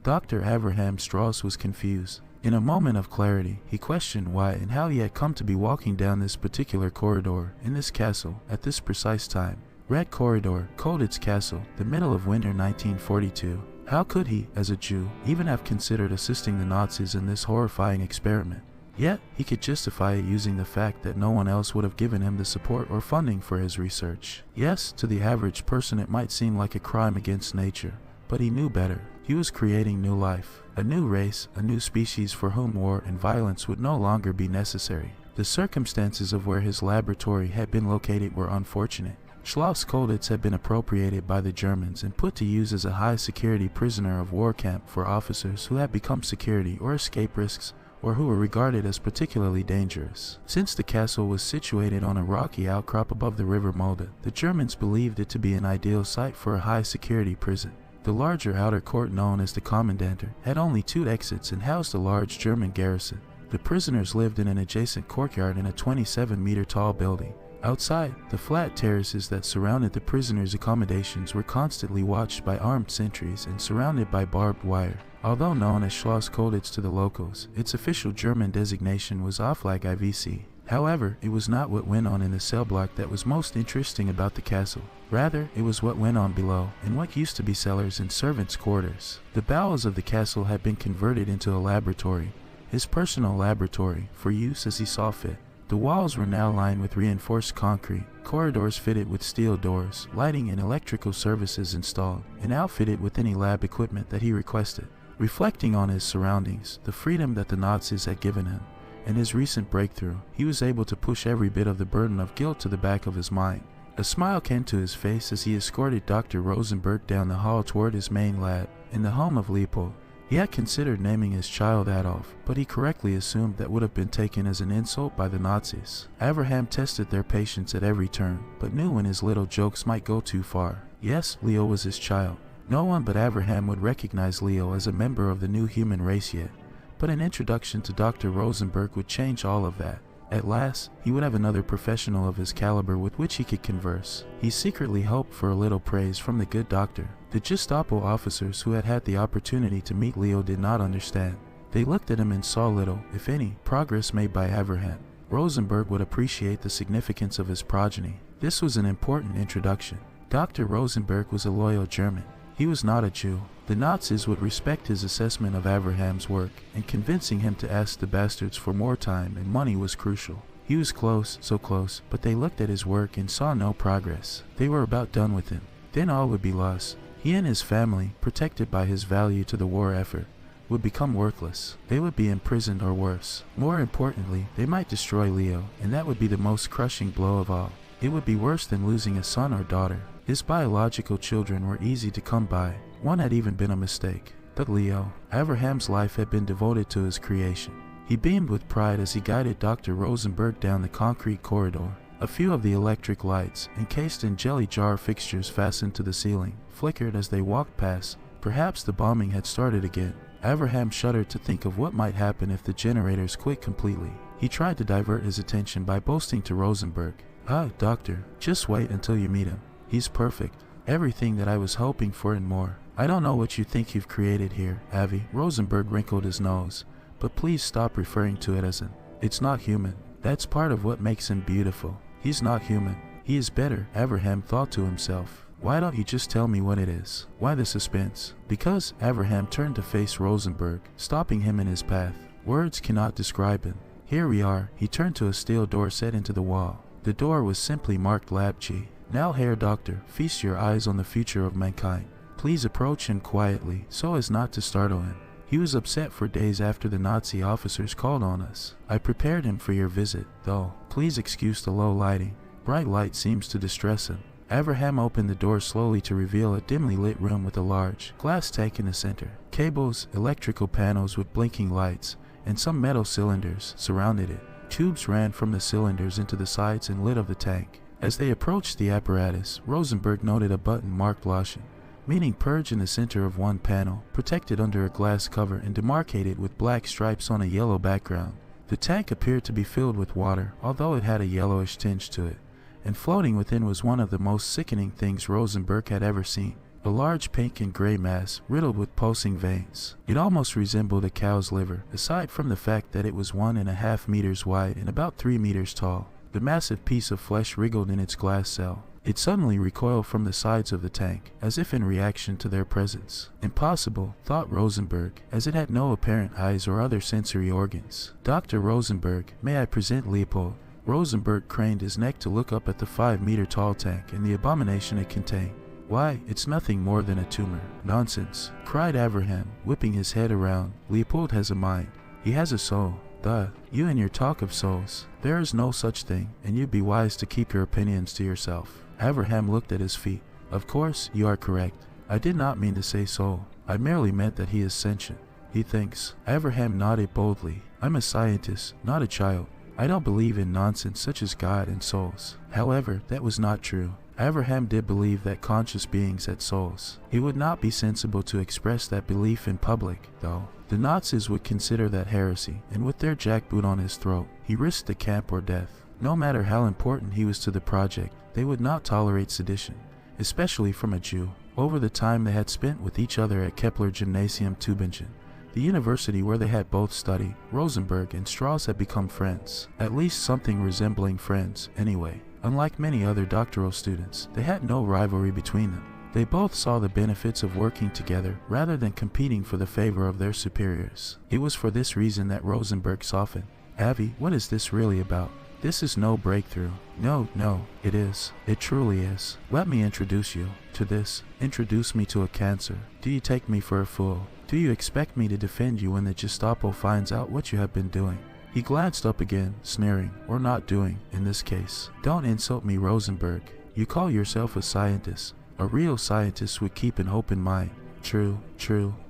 Dr. Avraham Strauss was confused. In a moment of clarity, he questioned why and how he had come to be walking down this particular corridor in this castle at this precise time. Red Corridor, Colditz Castle, the middle of winter 1942. How could he, as a Jew, even have considered assisting the Nazis in this horrifying experiment? Yet, he could justify it using the fact that no one else would have given him the support or funding for his research. Yes, to the average person it might seem like a crime against nature, but he knew better. He was creating new life, a new race, a new species for whom war and violence would no longer be necessary. The circumstances of where his laboratory had been located were unfortunate. Schloss Colditz had been appropriated by the Germans and put to use as a high-security prisoner of war camp for officers who had become security or escape risks or who were regarded as particularly dangerous. Since the castle was situated on a rocky outcrop above the river Mulda, the Germans believed it to be an ideal site for a high-security prison. The larger outer court, known as the Kommandantur, had only 2 exits and housed a large German garrison. The prisoners lived in an adjacent courtyard in a 27-meter-tall building. Outside, the flat terraces that surrounded the prisoners' accommodations were constantly watched by armed sentries and surrounded by barbed wire. Although known as Schloss Colditz to the locals, its official German designation was Auflag IVC. However, it was not what went on in the cell block that was most interesting about the castle. Rather, it was what went on below, in what used to be cellars and servants' quarters. The bowels of the castle had been converted into a laboratory, his personal laboratory, for use as he saw fit. The walls were now lined with reinforced concrete, corridors fitted with steel doors, lighting and electrical services installed, and outfitted with any lab equipment that he requested. Reflecting on his surroundings, the freedom that the Nazis had given him, and his recent breakthrough, he was able to push every bit of the burden of guilt to the back of his mind. A smile came to his face as he escorted Dr. Rosenberg down the hall toward his main lab, in the home of Leopold. He had considered naming his child Adolf, but he correctly assumed that would have been taken as an insult by the Nazis. Avraham tested their patience at every turn, but knew when his little jokes might go too far. Yes, Leo was his child. No one but Avraham would recognize Leo as a member of the new human race yet, but an introduction to Dr. Rosenberg would change all of that. At last, he would have another professional of his caliber with which he could converse. He secretly hoped for a little praise from the good doctor. The Gestapo officers who had had the opportunity to meet Leo did not understand. They looked at him and saw little, if any, progress made by Avraham. Rosenberg would appreciate the significance of his progeny. This was an important introduction. Dr. Rosenberg was a loyal German. He was not a Jew. The Nazis would respect his assessment of Avraham's work, and convincing him to ask the bastards for more time and money was crucial. He was close, so close, but they looked at his work and saw no progress. They were about done with him. Then all would be lost. He and his family, protected by his value to the war effort, would become worthless. They would be imprisoned or worse. More importantly, they might destroy Leo, and that would be the most crushing blow of all. It would be worse than losing a son or daughter. His biological children were easy to come by. One had even been a mistake. But Leo, Avraham's life had been devoted to his creation. He beamed with pride as he guided Dr. Rosenberg down the concrete corridor. A few of the electric lights, encased in jelly jar fixtures fastened to the ceiling, flickered as they walked past. Perhaps the bombing had started again. Avraham shuddered to think of what might happen if the generators quit completely. He tried to divert his attention by boasting to Rosenberg, "Ah, doctor, just wait until you meet him. He's perfect. Everything that I was hoping for and more. I don't know what you think you've created here, Avi." Rosenberg wrinkled his nose. "But please stop referring to it as it's not human. That's part of what makes him beautiful. He's not human. He is better," Avraham thought to himself. "Why don't you just tell me what it is? Why the suspense?" Because Avraham turned to face Rosenberg, stopping him in his path. Words cannot describe him. "Here we are." He turned to a steel door set into the wall. The door was simply marked Lab G. "Now, Herr Doctor, feast your eyes on the future of mankind. Please approach him quietly, so as not to startle him. He was upset for days after the Nazi officers called on us. I prepared him for your visit, though. Please excuse the low lighting. Bright light seems to distress him." Avraham opened the door slowly to reveal a dimly lit room with a large glass tank in the center. Cables, electrical panels with blinking lights, and some metal cylinders surrounded it. Tubes ran from the cylinders into the sides and lid of the tank. As they approached the apparatus, Rosenberg noted a button marked Lotion, meaning purge, in the center of one panel, protected under a glass cover and demarcated with black stripes on a yellow background. The tank appeared to be filled with water, although it had a yellowish tinge to it, and floating within was one of the most sickening things Rosenberg had ever seen. a large pink and gray mass riddled with pulsing veins. It almost resembled a cow's liver, aside from the fact that it was 1.5 meters wide and about 3 meters tall. The massive piece of flesh wriggled in its glass cell. It suddenly recoiled from the sides of the tank, as if in reaction to their presence. Impossible, thought Rosenberg, as it had no apparent eyes or other sensory organs. Dr. Rosenberg, may I present Leopold? Rosenberg craned his neck to look up at the 5-meter-tall tank and the abomination it contained. Why, it's nothing more than a tumor. Nonsense, cried Avraham, whipping his head around. Leopold has a mind. He has a soul. Duh, you and your talk of souls. There is no such thing, and you'd be wise to keep your opinions to yourself. Avraham looked at his feet. Of course, you are correct. I did not mean to say soul. I merely meant that he is sentient. He thinks. Avraham nodded boldly. I'm a scientist, not a child. I don't believe in nonsense such as God and souls. However, that was not true. Avraham did believe that conscious beings had souls. He would not be sensible to express that belief in public, though. The Nazis would consider that heresy, and with their jackboot on his throat, he risked the camp or death. No matter how important he was to the project, they would not tolerate sedition, especially from a Jew. Over the time they had spent with each other at Kepler Gymnasium Tübingen, the university where they had both studied, Rosenberg and Strauss had become friends. At least something resembling friends, anyway. Unlike many other doctoral students, they had no rivalry between them. They both saw the benefits of working together rather than competing for the favor of their superiors. It was for this reason that Rosenberg softened. Avi, what is this really about? This is no breakthrough. No, it is. It truly is. Let me introduce you to this. Introduce me to a cancer. Do you take me for a fool? Do you expect me to defend you when the Gestapo finds out what you have been doing? He glanced up again, sneering, or not doing, in this case. Don't insult me, Rosenberg. You call yourself a scientist. A real scientist would keep an open mind. True.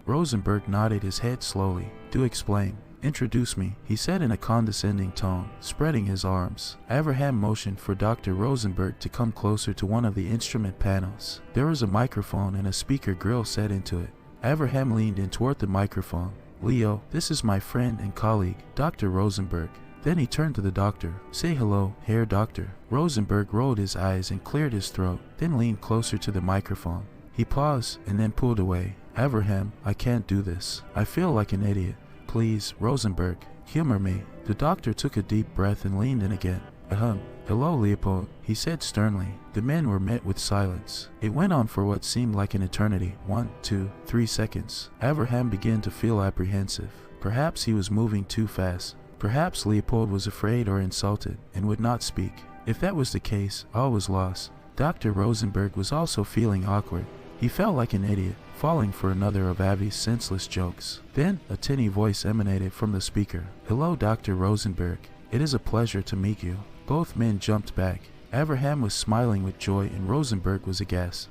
Rosenberg nodded his head slowly. Do explain. Introduce me, he said in a condescending tone, spreading his arms. Avraham motioned for Dr. Rosenberg to come closer to one of the instrument panels. There was a microphone and a speaker grill set into it. Avraham leaned in toward the microphone. Leo, this is my friend and colleague, Dr. Rosenberg. Then he turned to the doctor. Say hello, Herr Doctor. Rosenberg rolled his eyes and cleared his throat, then leaned closer to the microphone. He paused and then pulled away. Avraham, I can't do this. I feel like an idiot. Please, Rosenberg, humor me. The doctor took a deep breath and leaned in again. Hello, Leopold, he said sternly. The men were met with silence. It went on for what seemed like an eternity. 1, 2, 3 seconds. Avraham began to feel apprehensive. Perhaps he was moving too fast. Perhaps Leopold was afraid or insulted and would not speak. If that was the case, all was lost. Dr. Rosenberg was also feeling awkward. He felt like an idiot, falling for another of Avi's senseless jokes. Then a tinny voice emanated from the speaker. Hello, Dr. Rosenberg. It is a pleasure to meet you. Both men jumped back. Avraham was smiling with joy and Rosenberg was aghast.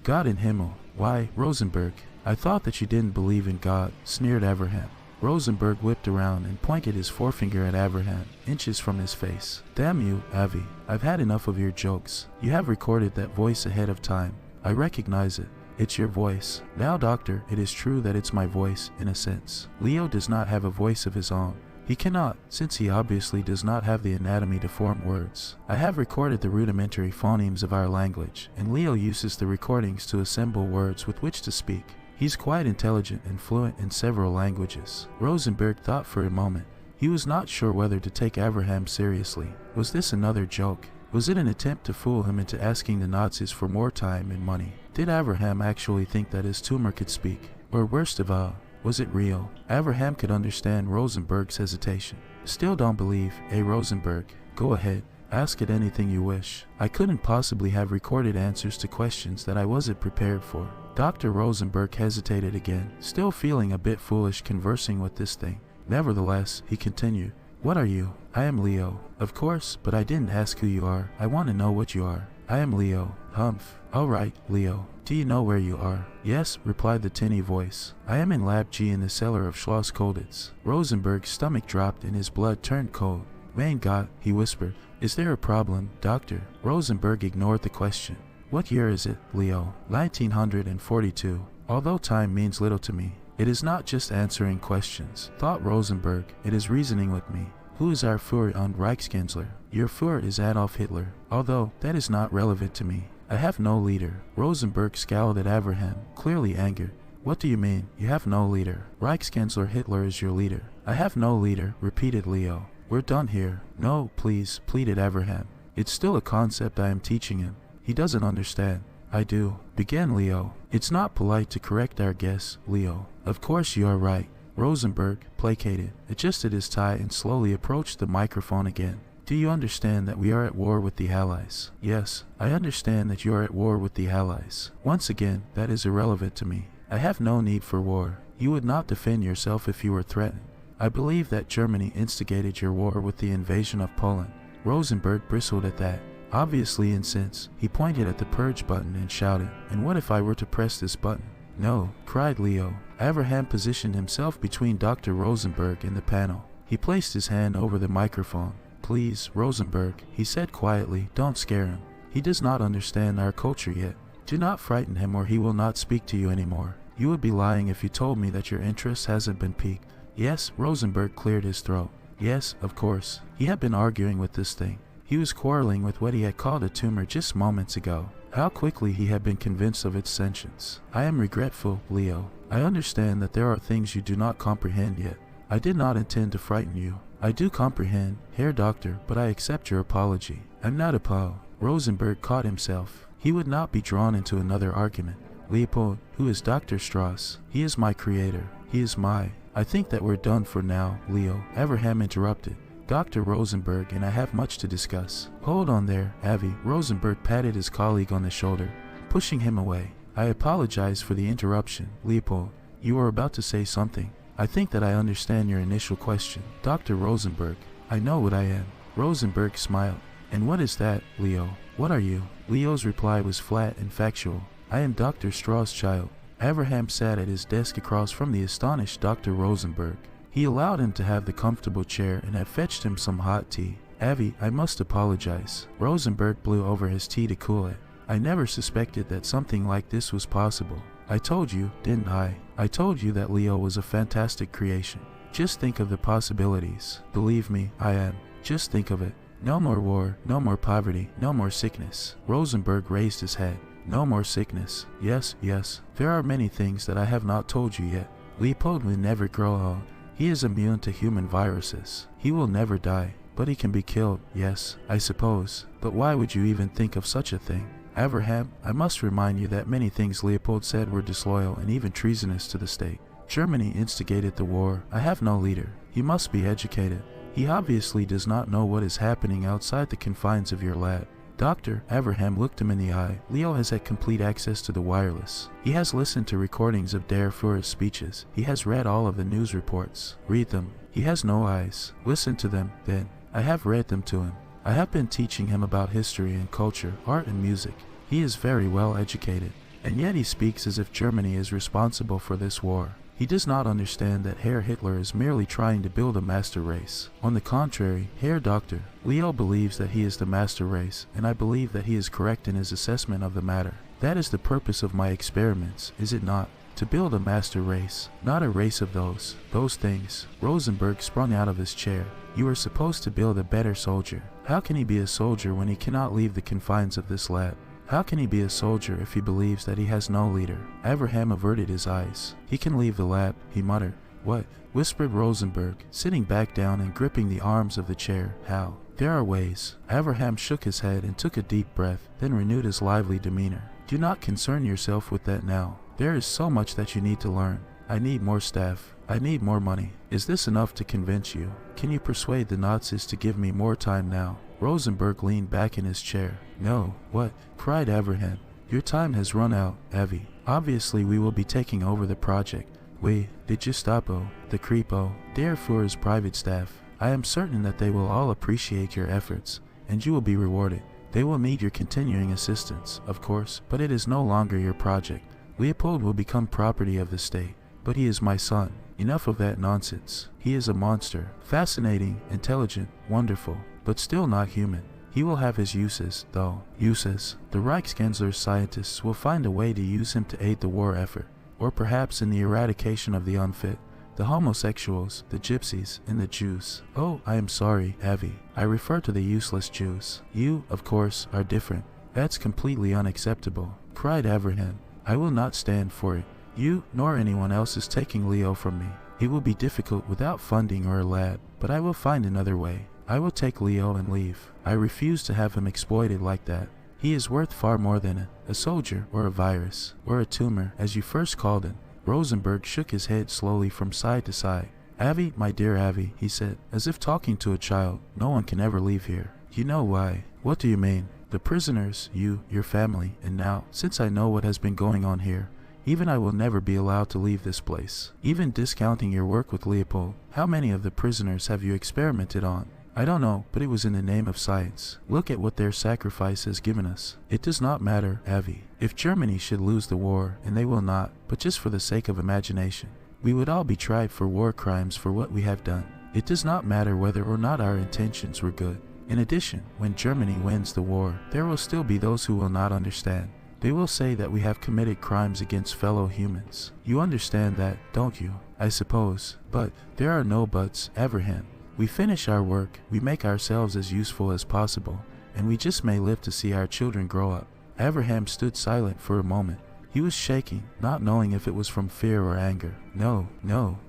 God in Himmel. Why, Rosenberg, I thought that you didn't believe in God, sneered Avraham. Rosenberg whipped around and pointed his forefinger at Avraham, inches from his face. Damn you, Avi. I've had enough of your jokes. You have recorded that voice ahead of time. I recognize it. It's your voice. Now, doctor, it is true that it's my voice, in a sense. Leo does not have a voice of his own. He cannot, since he obviously does not have the anatomy to form words. I have recorded the rudimentary phonemes of our language, and Leo uses the recordings to assemble words with which to speak. He's quite intelligent and fluent in several languages. Rosenberg thought for a moment. He was not sure whether to take Avraham seriously. Was this another joke? Was it an attempt to fool him into asking the Nazis for more time and money? Did Avraham actually think that his tumor could speak? Or worst of all, was it real? Avraham could understand Rosenberg's hesitation. Still don't believe, Rosenberg? Go ahead. Ask it anything you wish. I couldn't possibly have recorded answers to questions that I wasn't prepared for. Dr. Rosenberg hesitated again, still feeling a bit foolish conversing with this thing. Nevertheless, he continued. What are you? I am Leo. Of course, but I didn't ask who you are. I want to know what you are. I am Leo. Humph. All right, Leo. Do you know where you are? Yes, replied the tinny voice. I am in Lab G in the cellar of Schloss Colditz. Rosenberg's stomach dropped and his blood turned cold. Mein Gott, he whispered. Is there a problem, doctor? Rosenberg ignored the question. What year is it, Leo? 1942. Although time means little to me, it is not just answering questions, thought Rosenberg. It is reasoning with me. Who is our Führer und Reichskanzler? Your Führer is Adolf Hitler, although that is not relevant to me. I have no leader. Rosenberg scowled at Avraham, clearly angered. What do you mean, you have no leader? Reichskanzler Hitler is your leader. I have no leader, repeated Leo. We're done here. No, please, pleaded Avraham. It's still a concept I am teaching him. He doesn't understand. I do, began Leo. It's not polite to correct our guests, Leo. Of course you are right. Rosenberg, placated, adjusted his tie and slowly approached the microphone again. Do you understand that we are at war with the Allies? Yes, I understand that you are at war with the Allies. Once again, that is irrelevant to me. I have no need for war. You would not defend yourself if you were threatened. I believe that Germany instigated your war with the invasion of Poland. Rosenberg bristled at that. Obviously incensed, he pointed at the purge button and shouted, and what if I were to press this button? No, cried Leo. Avraham positioned himself between Dr. Rosenberg and the panel. He placed his hand over the microphone. Please, Rosenberg, he said quietly, don't scare him. He does not understand our culture yet. Do not frighten him or he will not speak to you anymore. You would be lying if you told me that your interest hasn't been piqued. Yes, Rosenberg cleared his throat. Yes, of course. He had been arguing with this thing. He was quarreling with what he had called a tumor just moments ago. How quickly he had been convinced of its sentience. I am regretful, Leo. I understand that there are things you do not comprehend yet. I did not intend to frighten you. I do comprehend, Herr Doctor, but I accept your apology. I'm not appalled. Rosenberg caught himself. He would not be drawn into another argument. Leopold, who is Dr. Strauss? He is my creator. He is my... I think that we're done for now, Leo. Avraham interrupted. Dr. Rosenberg and I have much to discuss. Hold on there, Avi. Rosenberg patted his colleague on the shoulder, pushing him away. I apologize for the interruption, Leopold. You were about to say something. I think that I understand your initial question. Dr. Rosenberg, I know what I am. Rosenberg smiled. And what is that, Leo? What are you? Leo's reply was flat and factual. I am Dr. Strauss' child. Avraham sat at his desk across from the astonished Dr. Rosenberg. He allowed him to have the comfortable chair and had fetched him some hot tea. Avi, I must apologize. Rosenberg blew over his tea to cool it. I never suspected that something like this was possible. I told you, didn't I? I told you that Leo was a fantastic creation. Just think of the possibilities. Believe me, I am. Just think of it. No more war, no more poverty, no more sickness. Rosenberg raised his head. No more sickness. Yes, yes. There are many things that I have not told you yet. Leopold will never grow old. He is immune to human viruses. He will never die. But he can be killed, yes, I suppose. But why would you even think of such a thing? Avraham, I must remind you that many things Leopold said were disloyal and even treasonous to the state. Germany instigated the war. I have no leader. He must be educated. He obviously does not know what is happening outside the confines of your lab. Doctor, Avraham looked him in the eye. Leo has had complete access to the wireless. He has listened to recordings of Der Führer's speeches. He has read all of the news reports. Read them. He has no eyes. Listen to them, then. I have read them to him. I have been teaching him about history and culture, art and music. He is very well educated. And yet he speaks as if Germany is responsible for this war. He does not understand that Herr Hitler is merely trying to build a master race. On the contrary, Herr Doctor, Leo believes that he is the master race, and I believe that he is correct in his assessment of the matter. That is the purpose of my experiments, is it not? To build a master race, not a race of those things. Rosenberg sprung out of his chair. You are supposed to build a better soldier. How can he be a soldier when he cannot leave the confines of this lab? How can he be a soldier if he believes that he has no leader? Avraham averted his eyes. He can leave the lab, he muttered. What? Whispered Rosenberg, sitting back down and gripping the arms of the chair. How? There are ways. Avraham shook his head and took a deep breath, then renewed his lively demeanor. Do not concern yourself with that now. There is so much that you need to learn. I need more staff. I need more money. Is this enough to convince you? Can you persuade the Nazis to give me more time now? Rosenberg leaned back in his chair. No, what? Cried Avraham. Your time has run out, Avi. Obviously we will be taking over the project. We, the Gestapo, the Kripo, Der Führer's private staff. I am certain that they will all appreciate your efforts, and you will be rewarded. They will need your continuing assistance, of course, but it is no longer your project. Leopold will become property of the state, but he is my son. Enough of that nonsense. He is a monster, fascinating, intelligent, wonderful, but still not human. He will have his uses, though. Uses. The Reichskanzler's scientists will find a way to use him to aid the war effort, or perhaps in the eradication of the unfit, the homosexuals, the gypsies, and the Jews. Oh, I am sorry, Avi. I refer to the useless Jews. You, of course, are different. That's completely unacceptable, cried Avraham. I will not stand for it. You, nor anyone else is taking Leo from me. It will be difficult without funding or a lab, but I will find another way. I will take Leo and leave. I refuse to have him exploited like that. He is worth far more than a soldier or a virus, or a tumor, as you first called him. Rosenberg shook his head slowly from side to side. Avi, my dear Avi, he said, as if talking to a child, no one can ever leave here. You know why. What do you mean? The prisoners, you, your family, and now, since I know what has been going on here, even I will never be allowed to leave this place. Even discounting your work with Leopold, how many of the prisoners have you experimented on? I don't know, but it was in the name of science. Look at what their sacrifice has given us. It does not matter, Avi. If Germany should lose the war, and they will not, but just for the sake of imagination, we would all be tried for war crimes for what we have done. It does not matter whether or not our intentions were good. In addition, when Germany wins the war, there will still be those who will not understand. They will say that we have committed crimes against fellow humans. You understand that, don't you? I suppose. But there are no buts, Avraham. We finish our work, we make ourselves as useful as possible, and we just may live to see our children grow up. Avraham stood silent for a moment. He was shaking, not knowing if it was from fear or anger. No,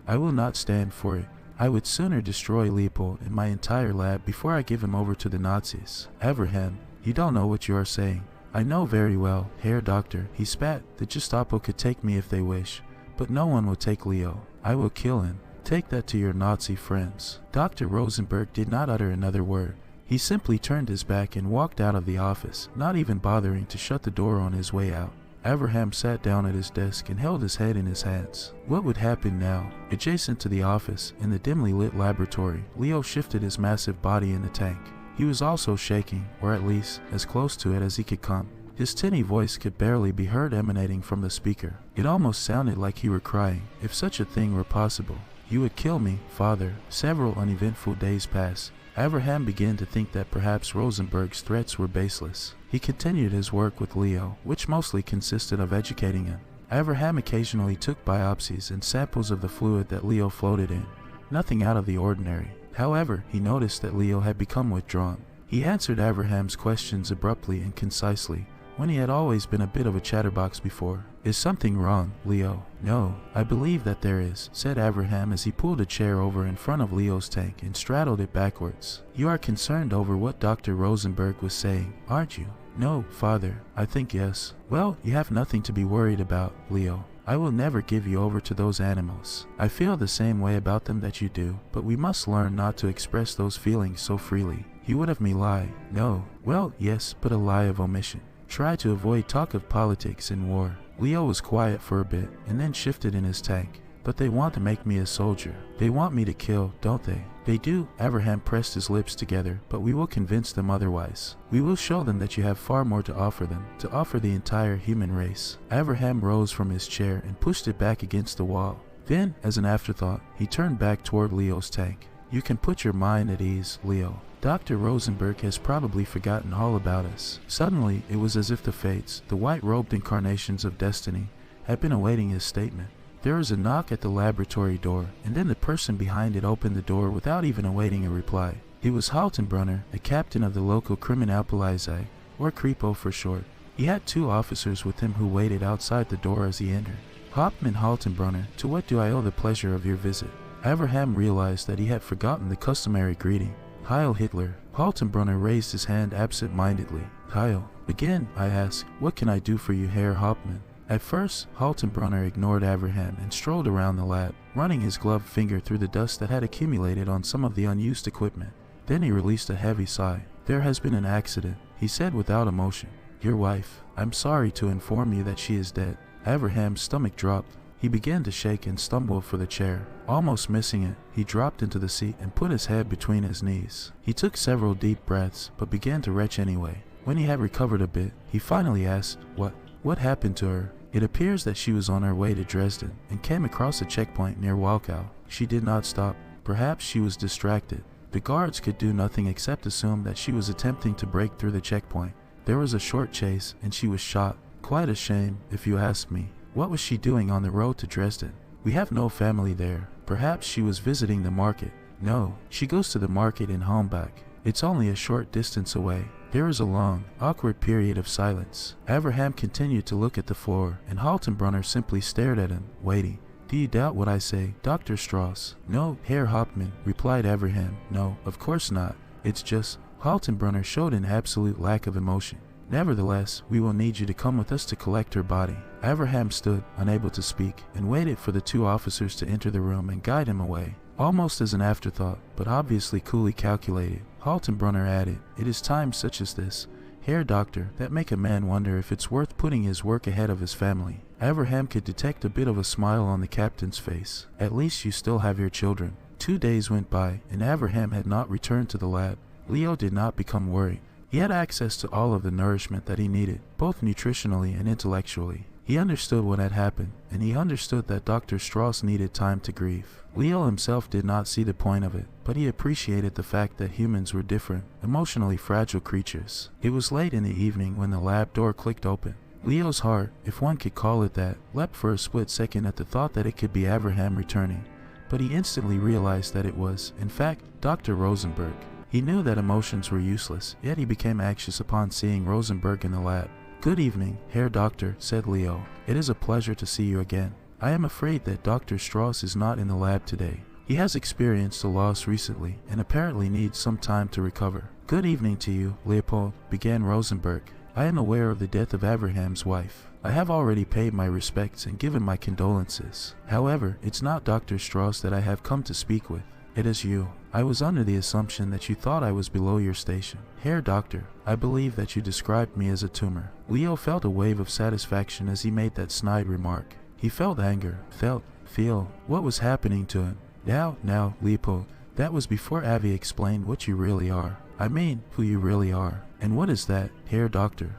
I will not stand for it. I would sooner destroy Leopold and my entire lab before I give him over to the Nazis. Avraham, you don't know what you are saying. I know very well, Herr Doctor, he spat. The Gestapo could take me if they wish, but no one will take Leo. I will kill him. Take that to your Nazi friends. Dr. Rosenberg did not utter another word. He simply turned his back and walked out of the office, not even bothering to shut the door on his way out. Avraham sat down at his desk and held his head in his hands. What would happen now? Adjacent to the office, in the dimly lit laboratory, Leo shifted his massive body in the tank. He was also shaking, or at least, as close to it as he could come. His tinny voice could barely be heard emanating from the speaker. It almost sounded like he were crying, if such a thing were possible. You would kill me, father. Several uneventful days passed. Avraham began to think that perhaps Rosenberg's threats were baseless. He continued his work with Leo, which mostly consisted of educating him. Avraham occasionally took biopsies and samples of the fluid that Leo floated in. Nothing out of the ordinary. However, he noticed that Leo had become withdrawn. He answered Avraham's questions abruptly and concisely, when he had always been a bit of a chatterbox before. Is something wrong, Leo? No, I believe that there is, said Avraham as he pulled a chair over in front of Leo's tank and straddled it backwards. You are concerned over what Dr. Rosenberg was saying, aren't you? No, father, I think yes. Well, you have nothing to be worried about, Leo. I will never give you over to those animals. I feel the same way about them that you do, but we must learn not to express those feelings so freely. You would have me lie. No. Well, yes, but a lie of omission. Try to avoid talk of politics and war. Leo was quiet for a bit, and then shifted in his tank. But they want to make me a soldier. They want me to kill, don't they? They do. Avraham pressed his lips together, but we will convince them otherwise. We will show them that you have far more to offer them, to offer the entire human race. Avraham rose from his chair and pushed it back against the wall. Then, as an afterthought, he turned back toward Leo's tank. You can put your mind at ease, Leo. Dr. Rosenberg has probably forgotten all about us. Suddenly, it was as if the fates, the white-robed incarnations of destiny, had been awaiting his statement. There was a knock at the laboratory door, and then the person behind it opened the door without even awaiting a reply. It was Haltenbrunner, a captain of the local Kriminalpolizei, or Kripo for short. He had 2 officers with him who waited outside the door as he entered. Hauptmann Haltenbrunner, to what do I owe the pleasure of your visit? Avraham realized that he had forgotten the customary greeting. Heil Hitler. Haltenbrunner raised his hand absent-mindedly. Heil. Again, I asked, what can I do for you, Herr Hauptmann? At first, Haltenbrunner ignored Avraham and strolled around the lab, running his gloved finger through the dust that had accumulated on some of the unused equipment. Then he released a heavy sigh. There has been an accident, he said without emotion. Your wife. I'm sorry to inform you that she is dead. Avraham's stomach dropped. He began to shake and stumble for the chair. Almost missing it, he dropped into the seat and put his head between his knees. He took several deep breaths, but began to retch anyway. When he had recovered a bit, he finally asked, What happened to her? It appears that she was on her way to Dresden and came across a checkpoint near Walkow. She did not stop. Perhaps she was distracted. The guards could do nothing except assume that she was attempting to break through the checkpoint. There was a short chase and she was shot. Quite a shame, if you ask me. What was she doing on the road to Dresden? We have no family there. Perhaps she was visiting the market. No, she goes to the market in Hambach. It's only a short distance away. There was a long, awkward period of silence. Avraham continued to look at the floor, and Haltenbrunner simply stared at him, waiting. Do you doubt what I say, Dr. Strauss? No, Herr Hauptmann, replied Avraham. No, of course not. It's just... Haltenbrunner showed an absolute lack of emotion. Nevertheless, we will need you to come with us to collect her body. Avraham stood, unable to speak, and waited for the two officers to enter the room and guide him away. Almost as an afterthought, but obviously coolly calculated, Haltenbrunner added, It is times such as this, Herr Doctor, that make a man wonder if it's worth putting his work ahead of his family. Avraham could detect a bit of a smile on the captain's face. At least you still have your children. 2 days went by, and Avraham had not returned to the lab. Leo did not become worried. He had access to all of the nourishment that he needed, both nutritionally and intellectually. He understood what had happened, and he understood that Dr. Strauss needed time to grieve. Leo himself did not see the point of it, but he appreciated the fact that humans were different, emotionally fragile creatures. It was late in the evening when the lab door clicked open. Leo's heart, if one could call it that, leapt for a split second at the thought that it could be Avraham returning. But he instantly realized that it was, in fact, Dr. Rosenberg. He knew that emotions were useless, yet he became anxious upon seeing Rosenberg in the lab. Good evening, Herr Doctor, said Leo. It is a pleasure to see you again. I am afraid that Dr. Strauss is not in the lab today. He has experienced a loss recently and apparently needs some time to recover. Good evening to you, Leopold, began Rosenberg. I am aware of the death of Avraham's wife. I have already paid my respects and given my condolences. However, it's not Dr. Strauss that I have come to speak with. It is you. I was under the assumption that you thought I was below your station. Herr Doctor, I believe that you described me as a tumor. Leo felt a wave of satisfaction as he made that snide remark. He felt anger, feel what was happening to him. Now, Leopold, that was before Avi explained what you really are. I mean, who you really are. And what is that, Herr Doctor?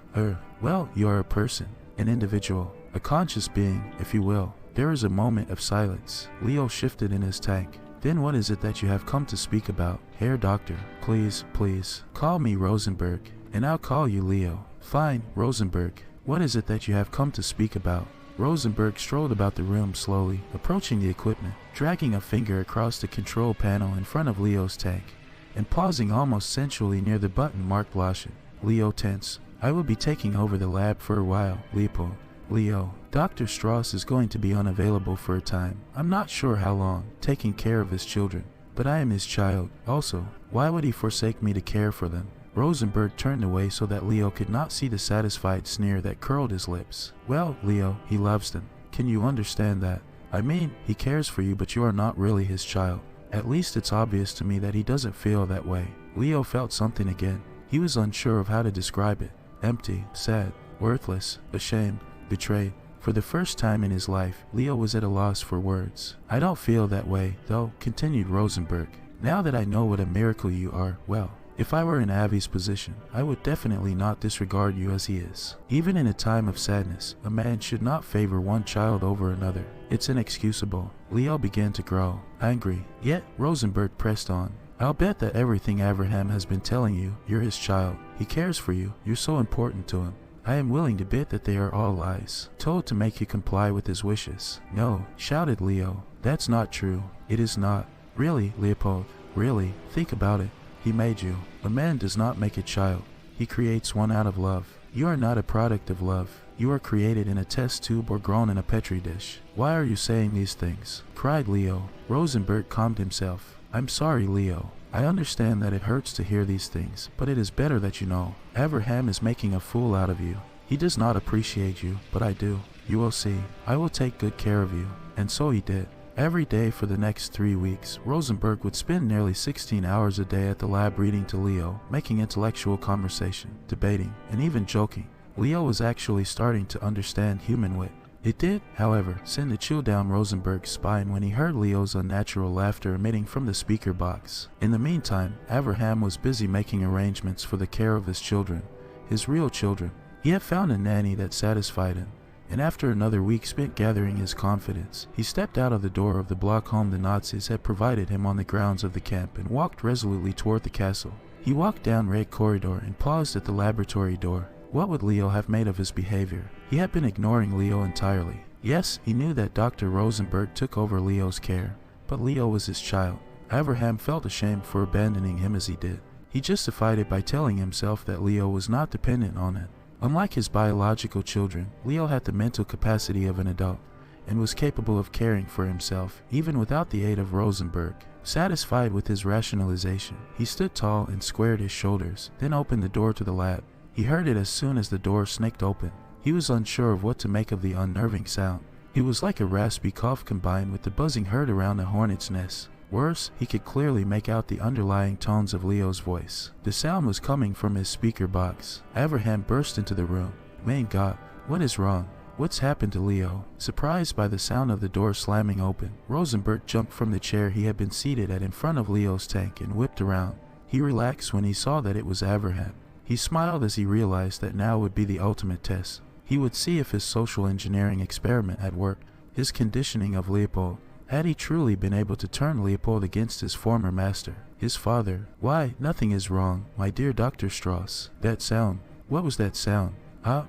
Well, you are a person, an individual, a conscious being, if you will. There is a moment of silence. Leo shifted in his tank. Then what is it that you have come to speak about? Herr Doctor, please, call me Rosenberg, and I'll call you Leo. Fine, Rosenberg. What is it that you have come to speak about? Rosenberg strolled about the room slowly, approaching the equipment, dragging a finger across the control panel in front of Leo's tank, and pausing almost sensually near the button marked Laschen. Leo tense. I will be taking over the lab for a while, Leopold. Leo, Dr. Strauss is going to be unavailable for a time. I'm not sure how long, taking care of his children. But I am his child. Also, why would he forsake me to care for them? Rosenberg turned away so that Leo could not see the satisfied sneer that curled his lips. Well, Leo, he loves them. Can you understand that? I mean, he cares for you, but you are not really his child. At least it's obvious to me that he doesn't feel that way. Leo felt something again. He was unsure of how to describe it. Empty, sad, worthless, ashamed, betrayed. For the first time in his life, Leo was at a loss for words. I don't feel that way, though, continued Rosenberg. Now that I know what a miracle you are, well, if I were in Avi's position, I would definitely not disregard you as he is. Even in a time of sadness, a man should not favor one child over another. It's inexcusable. Leo began to grow, angry. Yet, Rosenberg pressed on. I'll bet that everything Avraham has been telling you, you're his child. He cares for you. You're so important to him. I am willing to bet that they are all lies, told to make you comply with his wishes. No, shouted Leo. That's not true. It is not. Really, Leopold, really, think about it. He made you. A man does not make a child. He creates one out of love. You are not a product of love. You are created in a test tube or grown in a petri dish. Why are you saying these things? Cried Leo. Rosenberg calmed himself. I'm sorry, Leo. I understand that it hurts to hear these things, but it is better that you know. Avraham is making a fool out of you. He does not appreciate you, but I do. You will see. I will take good care of you. And so he did. Every day for the next 3 weeks, Rosenberg would spend nearly 16 hours a day at the lab reading to Leo, making intellectual conversation, debating, and even joking. Leo was actually starting to understand human wit. It did, however, send a chill down Rosenberg's spine when he heard Leo's unnatural laughter emitting from the speaker box. In the meantime, Avraham was busy making arrangements for the care of his children, his real children. He had found a nanny that satisfied him, and after another week spent gathering his confidence, he stepped out of the door of the block home the Nazis had provided him on the grounds of the camp and walked resolutely toward the castle. He walked down Red Corridor and paused at the laboratory door. What would Leo have made of his behavior? He had been ignoring Leo entirely. Yes, he knew that Dr. Rosenberg took over Leo's care, but Leo was his child. Avraham felt ashamed for abandoning him as he did. He justified it by telling himself that Leo was not dependent on it. Unlike his biological children, Leo had the mental capacity of an adult and was capable of caring for himself even without the aid of Rosenberg. Satisfied with his rationalization, he stood tall and squared his shoulders, then opened the door to the lab. He heard it as soon as the door snaked open. He was unsure of what to make of the unnerving sound. It was like a raspy cough combined with the buzzing heard around a hornet's nest. Worse, he could clearly make out the underlying tones of Leo's voice. The sound was coming from his speaker box. Avraham burst into the room. "Mein God, what is wrong? What's happened to Leo?" Surprised by the sound of the door slamming open, Rosenberg jumped from the chair he had been seated at in front of Leo's tank and whipped around. He relaxed when he saw that it was Avraham. He smiled as he realized that now would be the ultimate test. He would see if his social engineering experiment had worked. His conditioning of Leopold. Had he truly been able to turn Leopold against his former master, his father? "Why, nothing is wrong, my dear Dr. Strauss." "That sound. What was that sound?"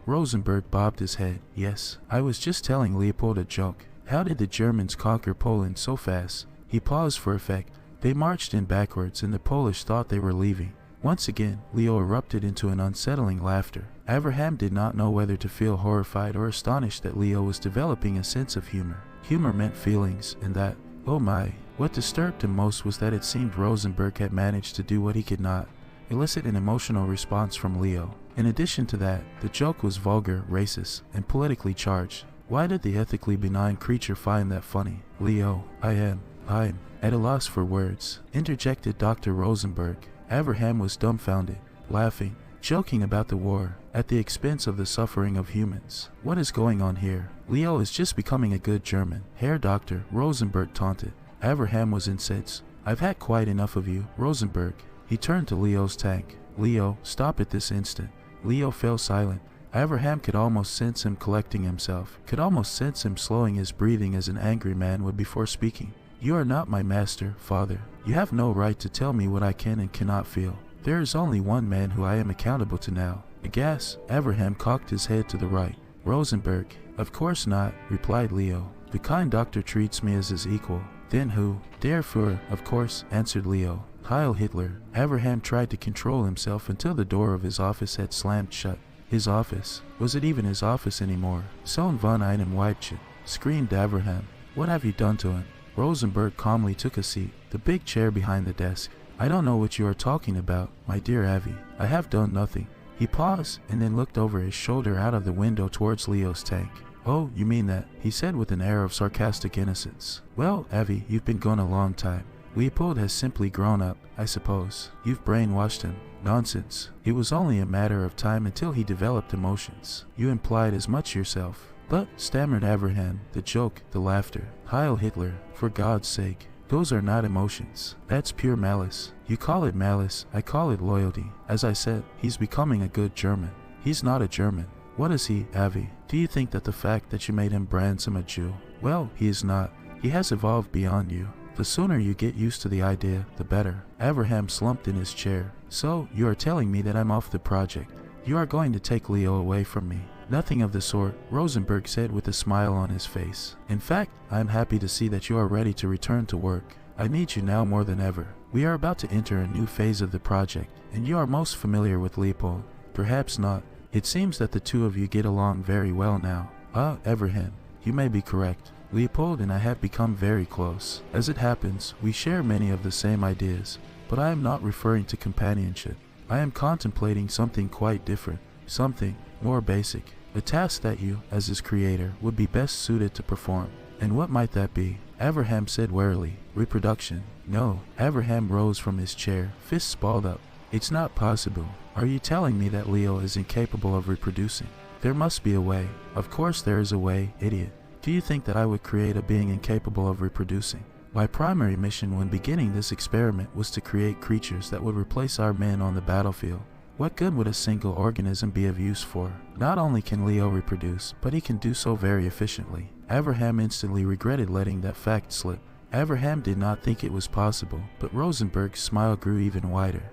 Rosenberg bobbed his head. "Yes, I was just telling Leopold a joke. How did the Germans conquer Poland so fast?" He paused for effect. "They marched in backwards and the Polish thought they were leaving." Once again, Leo erupted into an unsettling laughter. Avraham did not know whether to feel horrified or astonished that Leo was developing a sense of humor. Humor meant feelings, and that, oh my. What disturbed him most was that it seemed Rosenberg had managed to do what he could not: elicit an emotional response from Leo. In addition to that, the joke was vulgar, racist, and politically charged. Why did the ethically benign creature find that funny? "Leo, I'm at a loss for words," interjected Dr. Rosenberg. Avraham was dumbfounded, laughing, joking about the war, at the expense of the suffering of humans. "What is going on here? Leo is just becoming a good German." "Herr Doctor," Rosenberg taunted. Avraham was incensed. "I've had quite enough of you, Rosenberg." He turned to Leo's tank. "Leo, stop at this instant." Leo fell silent. Avraham could almost sense him collecting himself, could almost sense him slowing his breathing as an angry man would before speaking. "You are not my master, father. You have no right to tell me what I can and cannot feel. There is only one man who I am accountable to now." Aghast, Avraham cocked his head to the right. "Rosenberg." "Of course not," replied Leo. "The kind doctor treats me as his equal." "Then who?" "Der Fuhrer, of course," answered Leo. "Heil Hitler." Avraham tried to control himself until the door of his office had slammed shut. His office? Was it even his office anymore? "Sohn von einem Weibchen," screamed Avraham. "What have you done to him?" Rosenberg calmly took a seat, the big chair behind the desk. "I don't know what you are talking about, my dear Avi. I have done nothing." He paused and then looked over his shoulder out of the window towards Leo's tank. "Oh, you mean that," he said with an air of sarcastic innocence. "Well, Avi, you've been gone a long time. Leopold has simply grown up, I suppose. You've brainwashed him." "Nonsense. It was only a matter of time until he developed emotions." "You implied as much yourself." "But," stammered Avraham, the joke, the laughter. "Heil Hitler, for God's sake. Those are not emotions. That's pure malice. You call it malice, I call it loyalty. As I said, he's becoming a good German." "He's not a German." "What is he, Avi? Do you think that the fact that you made him ransom a Jew?" "Well, he is not. He has evolved beyond you. The sooner you get used to the idea, the better." Avraham slumped in his chair. "So, you are telling me that I'm off the project. You are going to take Leo away from me." "Nothing of the sort," Rosenberg said with a smile on his face. "In fact, I am happy to see that you are ready to return to work. I need you now more than ever. We are about to enter a new phase of the project, and you are most familiar with Leopold." "Perhaps not. It seems that the two of you get along very well now." Avraham, you may be correct. Leopold and I have become very close. As it happens, we share many of the same ideas, but I am not referring to companionship. I am contemplating something quite different, something more basic. A task that you, as his creator, would be best suited to perform. "And what might that be?" Avraham said warily. "Reproduction." "No." Avraham rose from his chair, fists balled up. "It's not possible. Are you telling me that Leo is incapable of reproducing?" "There must be a way." "Of course there is a way, idiot. Do you think that I would create a being incapable of reproducing? My primary mission when beginning this experiment was to create creatures that would replace our men on the battlefield. What good would a single organism be of use for? Not only can Leo reproduce, but he can do so very efficiently." Avraham instantly regretted letting that fact slip. Avraham did not think it was possible, but Rosenberg's smile grew even wider.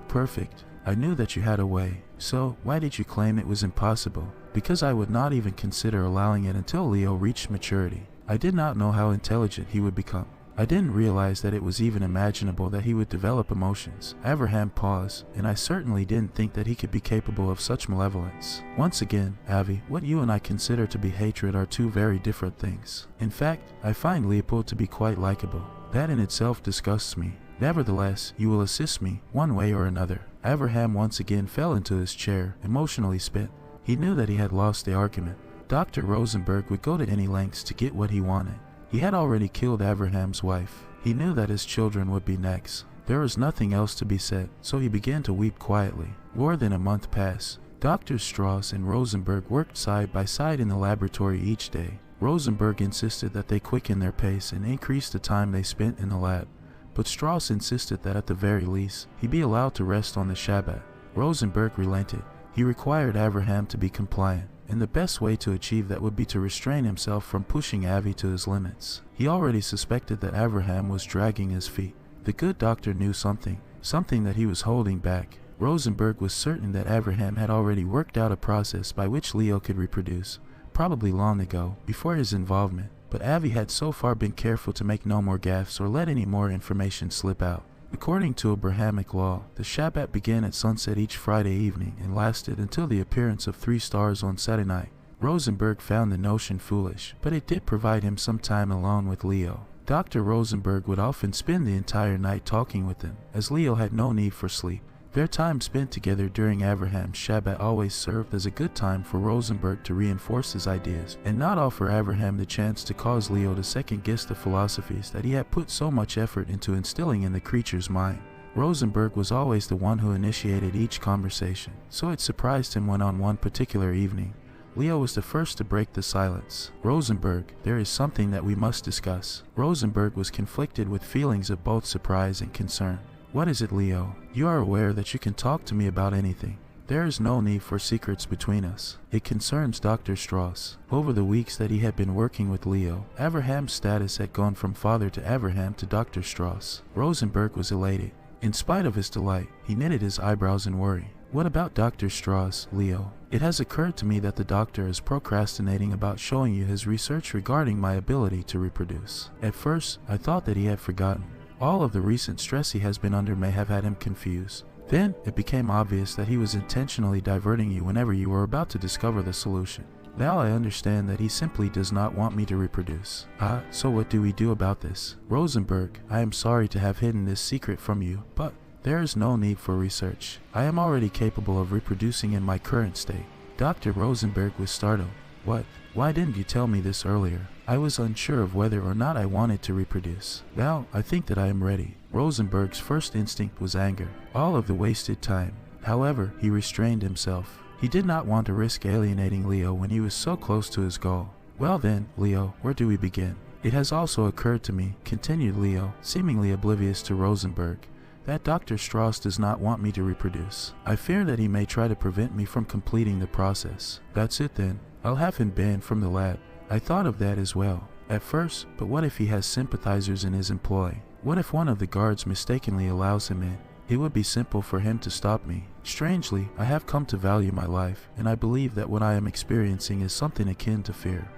Perfect. I knew that you had a way. So, why did you claim it was impossible?" "Because I would not even consider allowing it until Leo reached maturity. I did not know how intelligent he would become." I didn't realize that it was even imaginable that he would develop emotions. Avraham paused, and I certainly didn't think that he could be capable of such malevolence. Once again, Avi, what you and I consider to be hatred are two very different things. In fact, I find Leopold to be quite likable. That in itself disgusts me. Nevertheless, you will assist me, one way or another. Avraham once again fell into his chair, emotionally spent. He knew that he had lost the argument. Dr. Rosenberg would go to any lengths to get what he wanted. He had already killed Avraham's wife. He knew that his children would be next. There was nothing else to be said, so he began to weep quietly. More than a month passed. Dr. Strauss and Rosenberg worked side by side in the laboratory each day. Rosenberg insisted that they quicken their pace and increase the time they spent in the lab. But Strauss insisted that at the very least, he be allowed to rest on the Shabbat. Rosenberg relented. He required Avraham to be compliant, and the best way to achieve that would be to restrain himself from pushing Avi to his limits. He already suspected that Avraham was dragging his feet. The good doctor knew something that he was holding back. Rosenberg was certain that Avraham had already worked out a process by which Leo could reproduce, probably long ago, before his involvement. But Avi had so far been careful to make no more gaffes or let any more information slip out. According to Abrahamic law, the Shabbat began at sunset each Friday evening and lasted until the appearance of 3 stars on Saturday night. Rosenberg found the notion foolish, but it did provide him some time alone with Leo. Dr. Rosenberg would often spend the entire night talking with him, as Leo had no need for sleep. Their time spent together during Avraham's Shabbat always served as a good time for Rosenberg to reinforce his ideas and not offer Avraham the chance to cause Leo to second-guess the philosophies that he had put so much effort into instilling in the creature's mind. Rosenberg was always the one who initiated each conversation, so it surprised him when on one particular evening, Leo was the first to break the silence. Rosenberg, there is something that we must discuss. Rosenberg was conflicted with feelings of both surprise and concern. What is it, Leo? You are aware that you can talk to me about anything. There is no need for secrets between us. It concerns Dr. Strauss. Over the weeks that he had been working with Leo, Avraham's status had gone from father to Avraham to Dr. Strauss. Rosenberg was elated. In spite of his delight, he knitted his eyebrows in worry. What about Dr. Strauss, Leo? It has occurred to me that the doctor is procrastinating about showing you his research regarding my ability to reproduce. At first, I thought that he had forgotten. All of the recent stress he has been under may have had him confused. Then, it became obvious that he was intentionally diverting you whenever you were about to discover the solution. Now I understand that he simply does not want me to reproduce. So what do we do about this? Rosenberg, I am sorry to have hidden this secret from you, but there is no need for research. I am already capable of reproducing in my current state. Dr. Rosenberg was startled. What? Why didn't you tell me this earlier? I was unsure of whether or not I wanted to reproduce. Now, I think that I am ready. Rosenberg's first instinct was anger. All of the wasted time. However, he restrained himself. He did not want to risk alienating Leo when he was so close to his goal. Well then, Leo, where do we begin? It has also occurred to me, continued Leo, seemingly oblivious to Rosenberg, that Dr. Strauss does not want me to reproduce. I fear that he may try to prevent me from completing the process. That's it then. I'll have him banned from the lab. I thought of that as well, at first, but what if he has sympathizers in his employ? What if one of the guards mistakenly allows him in? It would be simple for him to stop me. Strangely, I have come to value my life, and I believe that what I am experiencing is something akin to fear.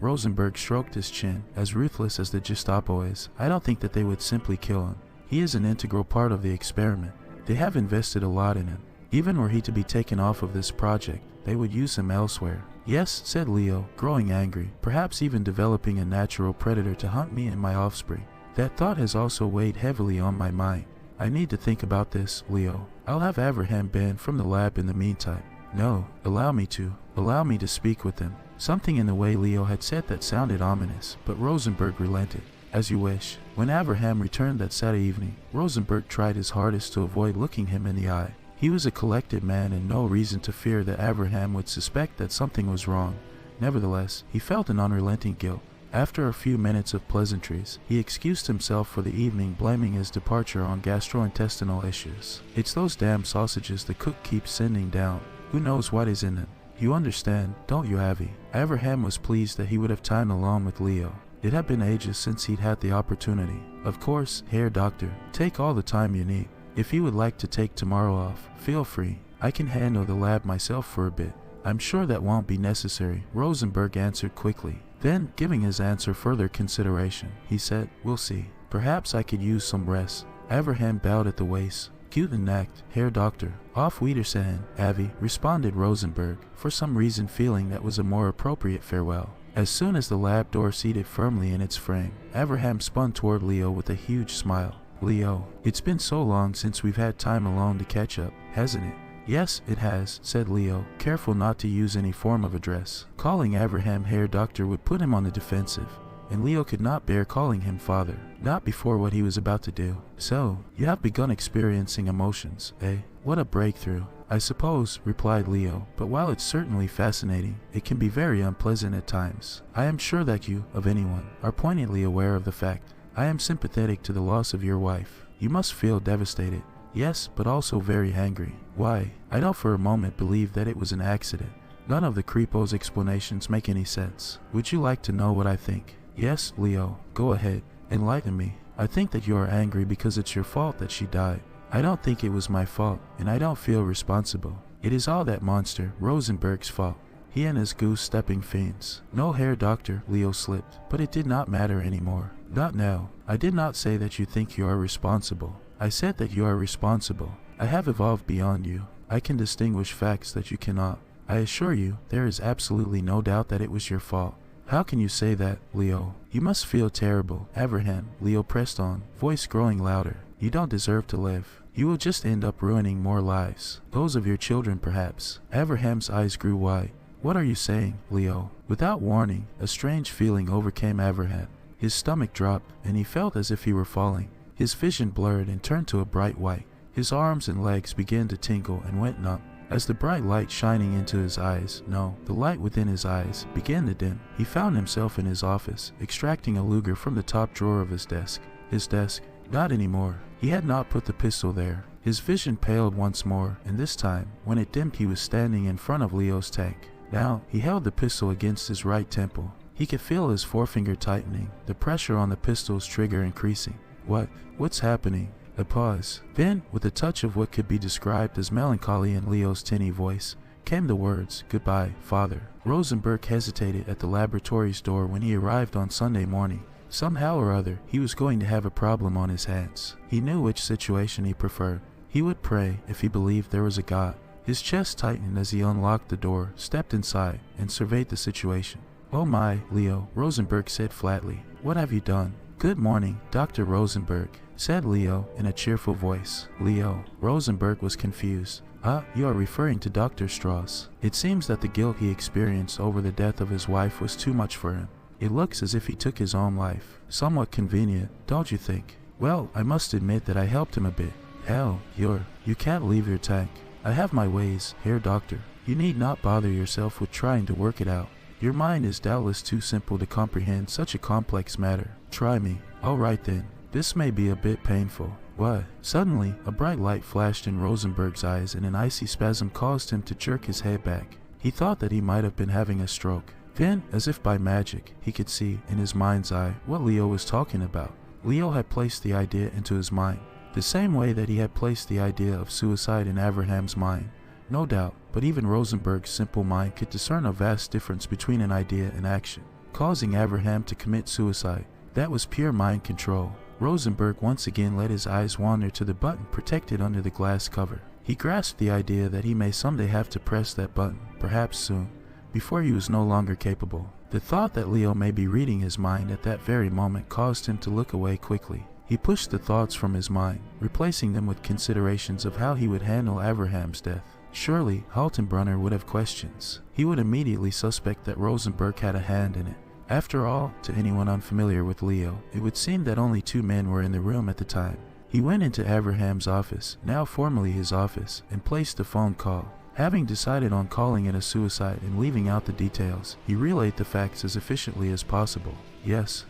Rosenberg stroked his chin. As ruthless as the Gestapo is, I don't think that they would simply kill him. He is an integral part of the experiment. They have invested a lot in him. Even were he to be taken off of this project, they would use him elsewhere. Yes, said Leo, growing angry, perhaps even developing a natural predator to hunt me and my offspring. That thought has also weighed heavily on my mind. I need to think about this, Leo. I'll have Avraham banned from the lab in the meantime. No, allow me to speak with him. Something in the way Leo had said that sounded ominous, but Rosenberg relented. As you wish. When Avraham returned that Saturday evening, Rosenberg tried his hardest to avoid looking him in the eye. He was a collected man and no reason to fear that Avraham would suspect that something was wrong. Nevertheless, he felt an unrelenting guilt. After a few minutes of pleasantries, he excused himself for the evening, blaming his departure on gastrointestinal issues. It's those damn sausages the cook keeps sending down. Who knows what is in them? You understand, don't you, Avi? Avraham was pleased that he would have time alone with Leo. It had been ages since he'd had the opportunity. Of course, Herr Doctor, take all the time you need. If you would like to take tomorrow off, feel free. I can handle the lab myself for a bit. I'm sure that won't be necessary, Rosenberg answered quickly. Then, giving his answer further consideration, he said, we'll see. Perhaps I could use some rest. Avraham bowed at the waist. Guten Nacht, Herr Doctor. Auf Wiedersehen, Avi, responded Rosenberg, for some reason feeling that was a more appropriate farewell. As soon as the lab door seated firmly in its frame, Avraham spun toward Leo with a huge smile. Leo, it's been so long since we've had time alone to catch up, hasn't it? Yes, it has, said Leo, careful not to use any form of address. Calling Avraham Herr Doctor would put him on the defensive, and Leo could not bear calling him father, not before what he was about to do. So, you have begun experiencing emotions, eh? What a breakthrough. I suppose, replied Leo, but while it's certainly fascinating, it can be very unpleasant at times. I am sure that you, of anyone, are poignantly aware of the fact. I am sympathetic to the loss of your wife. You must feel devastated. Yes, but also very angry. Why? I don't for a moment believe that it was an accident. None of the creepo's explanations make any sense. Would you like to know what I think? Yes, Leo, go ahead. Enlighten me. I think that you are angry because it's your fault that she died. I don't think it was my fault, and I don't feel responsible. It is all that monster, Rosenberg's fault. He and his goose-stepping fiends. No, Herr Doctor, Leo slipped, but it did not matter anymore. Not now. I did not say that you think you are responsible. I said that you are responsible. I have evolved beyond you. I can distinguish facts that you cannot. I assure you, there is absolutely no doubt that it was your fault. How can you say that, Leo? You must feel terrible. Avraham, Leo pressed on, voice growing louder. You don't deserve to live. You will just end up ruining more lives. Those of your children, perhaps. Avraham's eyes grew wide. What are you saying, Leo? Without warning, a strange feeling overcame Avraham. His stomach dropped, and he felt as if he were falling. His vision blurred and turned to a bright white. His arms and legs began to tingle and went numb. As the bright light shining into his eyes, the light within his eyes, began to dim, he found himself in his office, extracting a Luger from the top drawer of his desk. His desk? Not anymore. He had not put the pistol there. His vision paled once more, and this time, when it dimmed, he was standing in front of Leo's tank. Now, he held the pistol against his right temple. He could feel his forefinger tightening, the pressure on the pistol's trigger increasing. What's happening? A pause. Then, with a touch of what could be described as melancholy in Leo's tinny voice, came the words, "Goodbye, Father." Rosenberg hesitated at the laboratory's door when he arrived on Sunday morning. Somehow or other, he was going to have a problem on his hands. He knew which situation he preferred. He would pray if he believed there was a God. His chest tightened as he unlocked the door, stepped inside, and surveyed the situation. "Oh my, Leo," Rosenberg said flatly. "What have you done?" "Good morning, Dr. Rosenberg," said Leo in a cheerful voice. Leo. Rosenberg was confused. "Ah, you are referring to Dr. Strauss. It seems that the guilt he experienced over the death of his wife was too much for him. It looks as if he took his own life. Somewhat convenient, don't you think? Well, I must admit that I helped him a bit. Hell, you can't leave your tank. I have my ways, Herr Doctor. You need not bother yourself with trying to work it out. Your mind is doubtless too simple to comprehend such a complex matter. Try me. All right then. This may be a bit painful." "What?" Suddenly, a bright light flashed in Rosenberg's eyes and an icy spasm caused him to jerk his head back. He thought that he might have been having a stroke. Then, as if by magic, he could see, in his mind's eye, what Leo was talking about. Leo had placed the idea into his mind, the same way that he had placed the idea of suicide in Avraham's mind. No doubt, but even Rosenberg's simple mind could discern a vast difference between an idea and action. Causing Avraham to commit suicide, that was pure mind control. Rosenberg once again let his eyes wander to the button protected under the glass cover. He grasped the idea that he may someday have to press that button, perhaps soon, before he was no longer capable. The thought that Leo may be reading his mind at that very moment caused him to look away quickly. He pushed the thoughts from his mind, replacing them with considerations of how he would handle Avraham's death. Surely, Haltenbrunner would have questions. He would immediately suspect that Rosenberg had a hand in it. After all, to anyone unfamiliar with Leo, it would seem that only two men were in the room at the time. He went into Avraham's office, now formerly his office, and placed a phone call. Having decided on calling it a suicide and leaving out the details, he relayed the facts as efficiently as possible. Yes,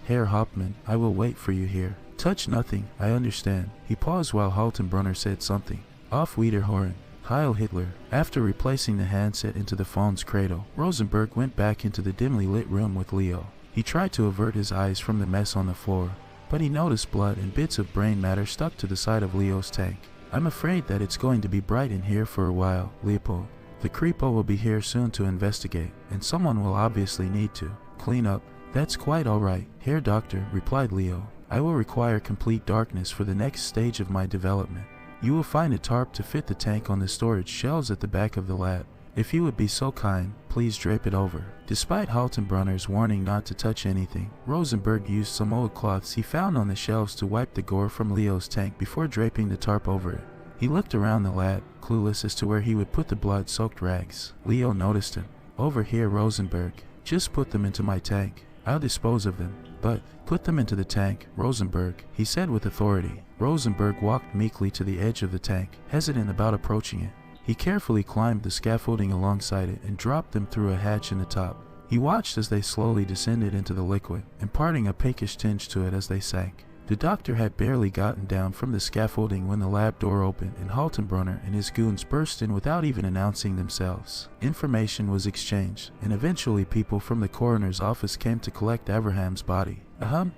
Herr Hauptmann, I will wait for you here. Touch nothing, I understand." He paused while Haltenbrunner said something. "Auf Wiederhören, Heil Hitler." After replacing the handset into the phone's cradle, Rosenberg went back into the dimly lit room with Leo. He tried to avert his eyes from the mess on the floor, but he noticed blood and bits of brain matter stuck to the side of Leo's tank. "I'm afraid that it's going to be bright in here for a while, Leopold. The creepo will be here soon to investigate, and someone will obviously need to clean up." "That's quite all right, Herr Doctor," replied Leo. I will require complete darkness for the next stage of my development. You will find a tarp to fit the tank on the storage shelves at the back of the lab. If you would be so kind, please drape it over." Despite Haltenbrunner's warning not to touch anything, Rosenberg used some old cloths he found on the shelves to wipe the gore from Leo's tank before draping the tarp over it. He looked around the lab, clueless as to where he would put the blood-soaked rags. Leo noticed him. "Over here, Rosenberg. Just put them into my tank. I'll dispose of them." "But, put them into the tank, Rosenberg," he said with authority. Rosenberg walked meekly to the edge of the tank, hesitant about approaching it. He carefully climbed the scaffolding alongside it and dropped them through a hatch in the top. He watched as they slowly descended into the liquid, imparting a pinkish tinge to it as they sank. The doctor had barely gotten down from the scaffolding when the lab door opened and Haltenbrunner and his goons burst in without even announcing themselves. Information was exchanged, and eventually people from the coroner's office came to collect Avraham's body.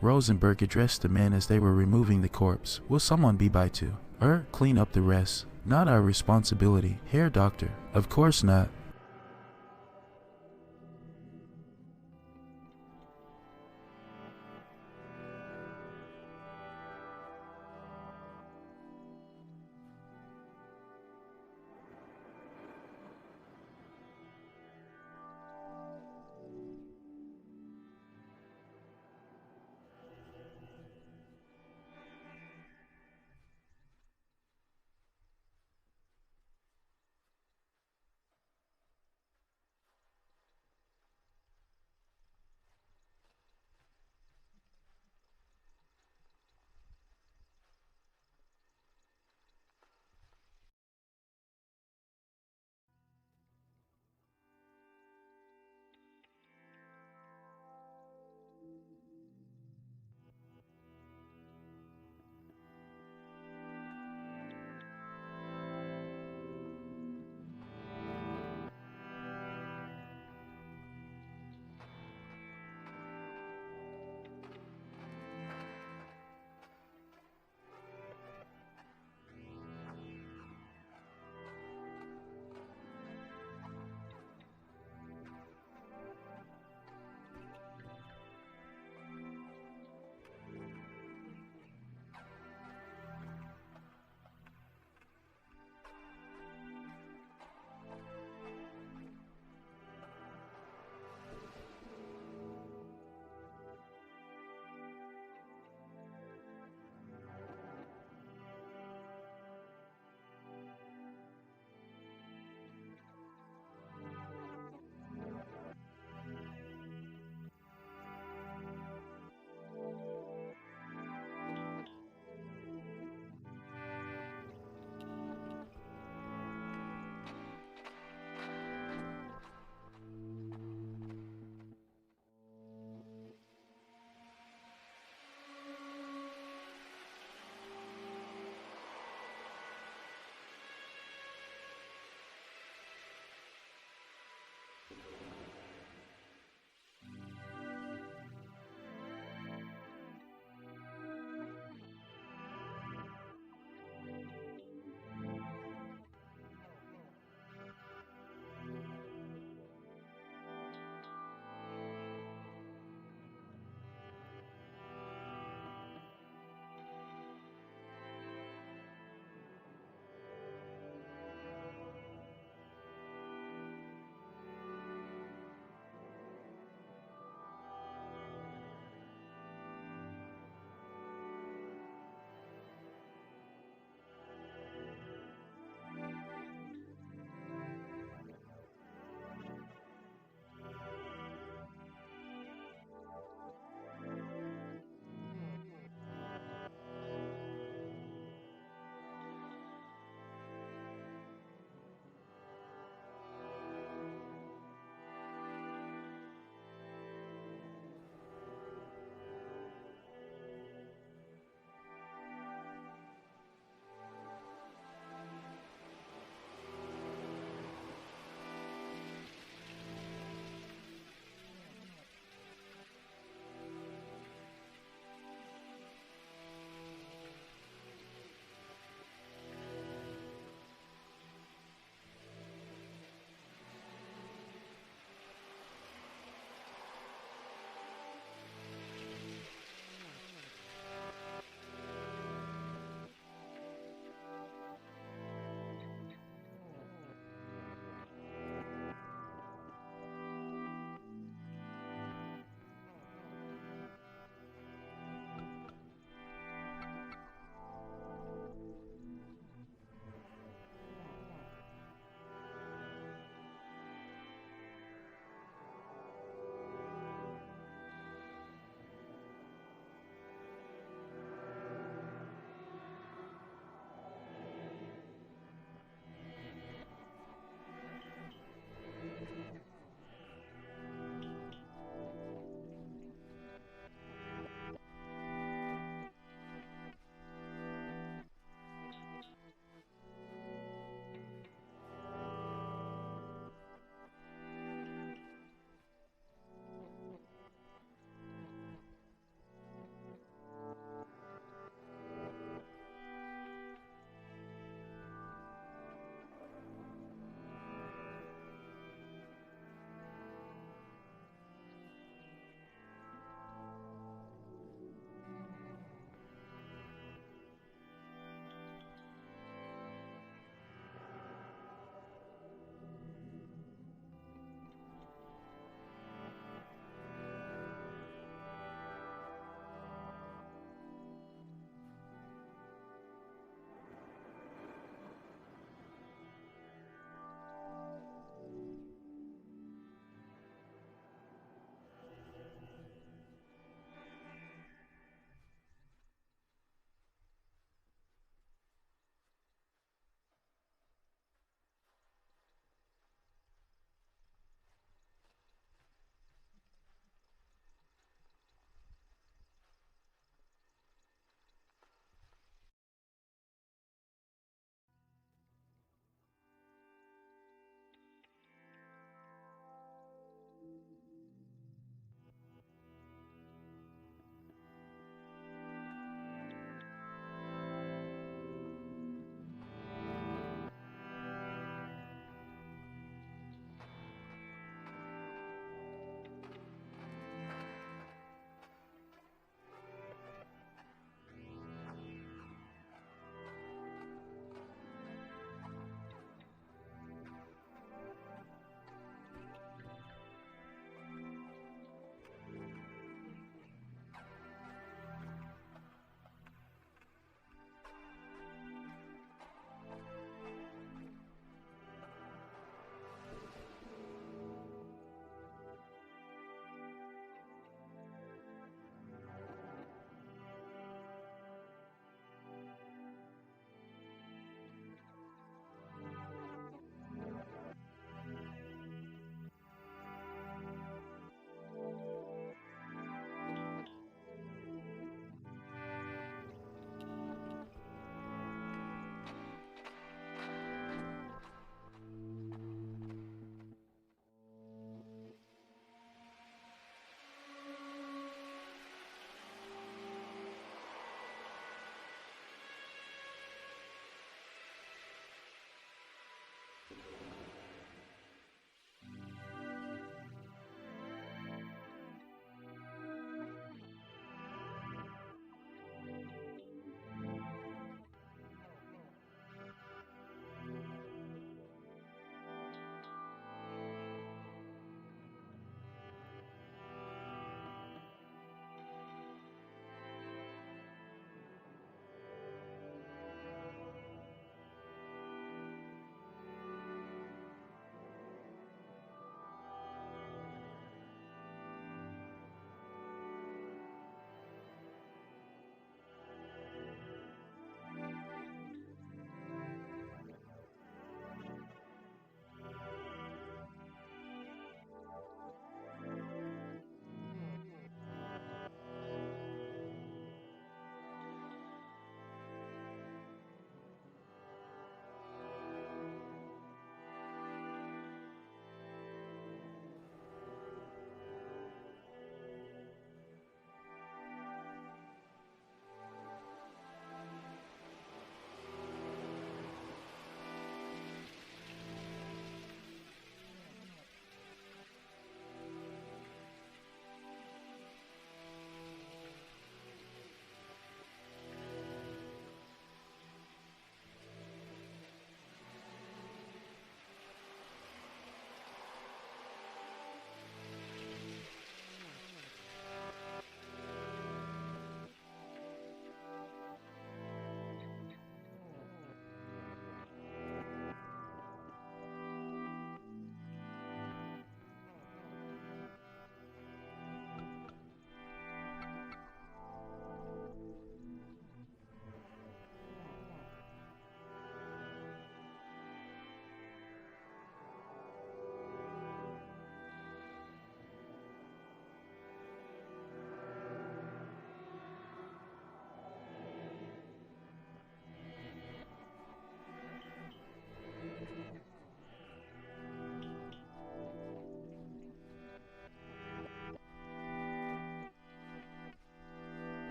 Rosenberg addressed the men as they were removing the corpse. "Will someone be by to clean up the rest?" "Not our responsibility, Herr Doctor." "Of course not.